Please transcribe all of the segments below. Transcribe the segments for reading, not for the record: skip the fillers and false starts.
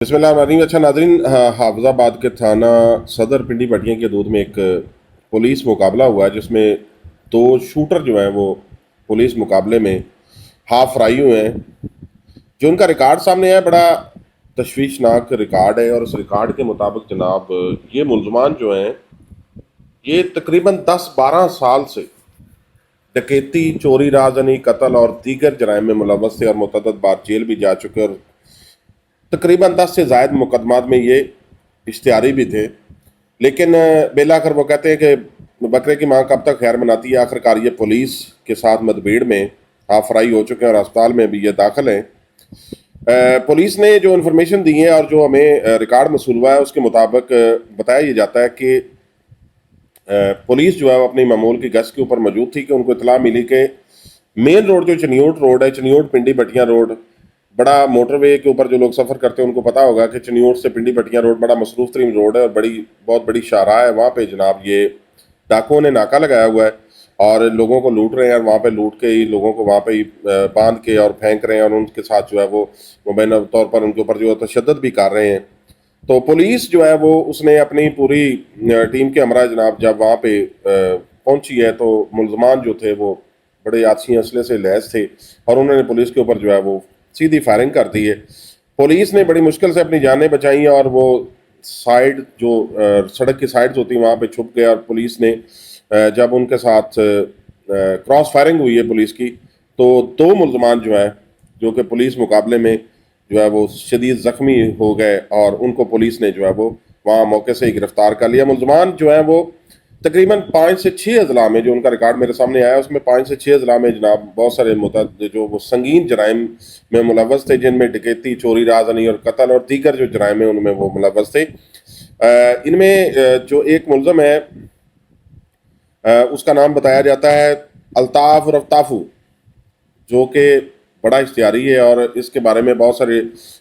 बिस्मिल्लाह। अच्छा नाजरीन, हाफिजाबाद के थाना सदर पिंडी भटिया के दूध में एक पुलिस मुकाबला हुआ है जिसमें दो शूटर जो हैं वो पुलिस मुकाबले में हाफ फ्राई हुए हैं। जो उनका रिकॉर्ड सामने है बड़ा तशवीशनाक रिकॉर्ड है, और उस रिकॉर्ड के मुताबिक जनाब ये मुलजमान जो हैं ये तकरीबन 10-12 साल से डकैती, चोरी, राजनी, कत्ल और दीगर जराइम में मुलव्वस थे और मुतअद्दिद बार जेल भी जा चुके, और तकरीबन 10 से ज़ायद मुकदमात में ये इश्तिहारी भी थे। लेकिन बेलाखिर वो कहते हैं कि बकरे की माँ कब तक खैर मनाती है। आखिरकार ये पुलिस के साथ मतभेड़ में हाफ फ्राई हो चुके हैं और अस्पताल में भी ये दाखिल हैं। पुलिस ने जो इन्फॉर्मेशन दी है और जो हमें रिकॉर्ड मसूल हुआ है उसके मुताबिक बताया ये जाता है कि पुलिस जो है वो अपनी मामूल की गश्त के ऊपर मौजूद थी कि उनको इतला मिली कि मेन रोड जो चनियोट रोड है, चनियोट पिंडी भटिया रोड, बड़ा मोटरवे के ऊपर जो लोग सफ़र करते हैं उनको पता होगा कि चनियोट से पिंडी भटिया रोड बड़ा मसरूफ़ तरीन रोड है और बहुत बड़ी शाहराह है। वहाँ पे जनाब ये डाकुओं ने नाका लगाया हुआ है और लोगों को लूट रहे हैं, और वहाँ पे लूट के ही लोगों को वहाँ पे ही बांध के और फेंक रहे हैं, और उनके साथ जो है वो मुबैना तौर पर उनके ऊपर जो है तशद्दुद भी कर रहे हैं। तो पुलिस जो है वो उसने अपनी पूरी टीम के हमरा जनाब जब वहाँ पे पहुंची है तो मुलजमान जो थे वो बड़े आछी असले से लैस थे और उन्होंने पुलिस के ऊपर जो है वो सीधी फायरिंग कर दी है। पुलिस ने बड़ी मुश्किल से अपनी जानें बचाई और वो साइड जो सड़क की साइड्स होती हैं वहाँ पे छुप गए, और पुलिस ने जब उनके साथ क्रॉस फायरिंग हुई है पुलिस की तो दो मुलजमान जो है जो कि पुलिस मुकाबले में जो है वो शदीद ज़ख्मी हो गए, और उनको पुलिस ने जो है वो वहाँ मौके से ही गिरफ्तार कर लिया। मुलजमान जो है वो तकरीबन 5 से 6 अजला में, जो उनका रिकॉर्ड मेरे सामने आया उसमें 5 से 6 अजला में जनाब बहुत सारे जो वो संगीन जराइम में मुलव्वस थे, जिनमें डकैती, चोरी, राजनी और कत्ल और दीगर जो जराइम है उनमें वो मुलव्वस थे। इनमें जो एक मुलजम है उसका नाम बताया जाता है अल्ताफ और अफ्ताफू, जो कि बड़ा इश्तिहारी है, और इसके बारे में बहुत सारे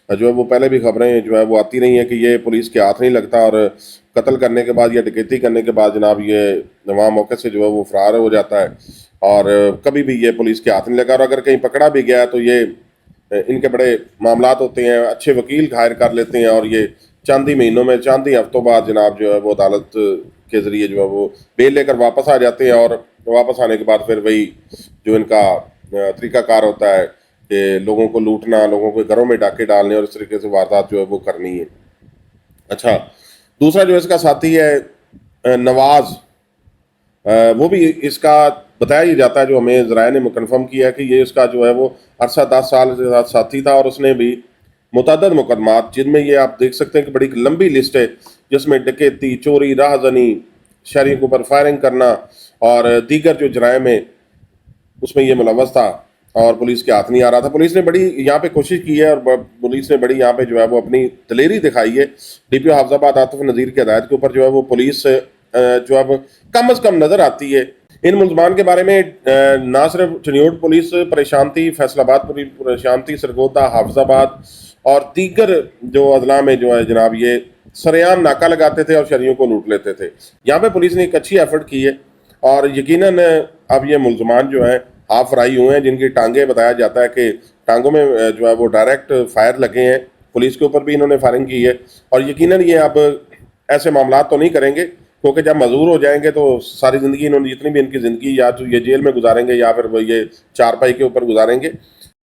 जो है वो पहले भी खबरें जो है वो आती रही हैं कि ये पुलिस के हाथ नहीं लगता, और कत्ल करने के बाद या डकैती करने के बाद जनाब ये वहाँ मौके से जो है वो फरार हो जाता है, और कभी भी ये पुलिस के हाथ नहीं लगा। और अगर कहीं पकड़ा भी गया तो ये इनके बड़े मामलात होते हैं, अच्छे वकील हायर कर लेते हैं, और ये चंद ही महीनों में, चंद ही हफ्तों बाद जनाब जो है वो अदालत के ज़रिए जो है वो बेल लेकर वापस आ जाते हैं, और वापस आने के बाद फिर वही जो इनका तरीक़ाकार होता है कि लोगों को लूटना, लोगों के घरों में डाके डालने और इस तरीके से वारदात जो है वो करनी है। अच्छा, दूसरा जो इसका साथी है नवाज़, वो भी इसका बताया ही जाता है, जो हमें ज़राए ने कन्फर्म किया है कि ये इसका जो है वो अरसा 10 साल के साथ साथी था, और उसने भी मुतअद्दिद मुकदमात, जिनमें ये आप देख सकते हैं कि बड़ी लंबी लिस्ट है, जिसमें डकैती, चोरी, राहज़नी, शहरियों के ऊपर फायरिंग करना और दीगर जो जराइम है उसमें ये मुलव्वस था, और पुलिस के हाथ नहीं आ रहा था। पुलिस ने बड़ी यहाँ पे कोशिश की है, और पुलिस ने बड़ी यहाँ पे जो है वो अपनी दलेरी दिखाई है। डीपीओ हाफिजाबाद आतिफ नज़ीर की हदायत के ऊपर जो है वो पुलिस जो अब कम अज़ कम नज़र आती है। इन मुलजमान के बारे में ना सिर्फ चनियोट पुलिस परेशान थी, फैसलाबाद पुलिस परेशान थी, सरगोदा, हाफिजाबाद और दीगर जो अजला में जो है जनाब ये सरेआम नाका लगाते थे और शहरियों को लूट लेते थे। यहाँ पे पुलिस ने एक अच्छी एफर्ट की है, और यकीनन अब ये मुलजमान जो है हाफ फ्राई हुए हैं, जिनकी टांगे बताया जाता है कि टांगों में जो है वो डायरेक्ट फायर लगे हैं। पुलिस के ऊपर भी इन्होंने फायरिंग की है, और यकीनन ये अब ऐसे मामला तो नहीं करेंगे, क्योंकि जब मजदूर हो जाएंगे तो सारी ज़िंदगी इन्होंने जितनी भी इनकी ज़िंदगी या तो ये जेल में गुजारेंगे या फिर वो ये चारपाई के ऊपर गुजारेंगे।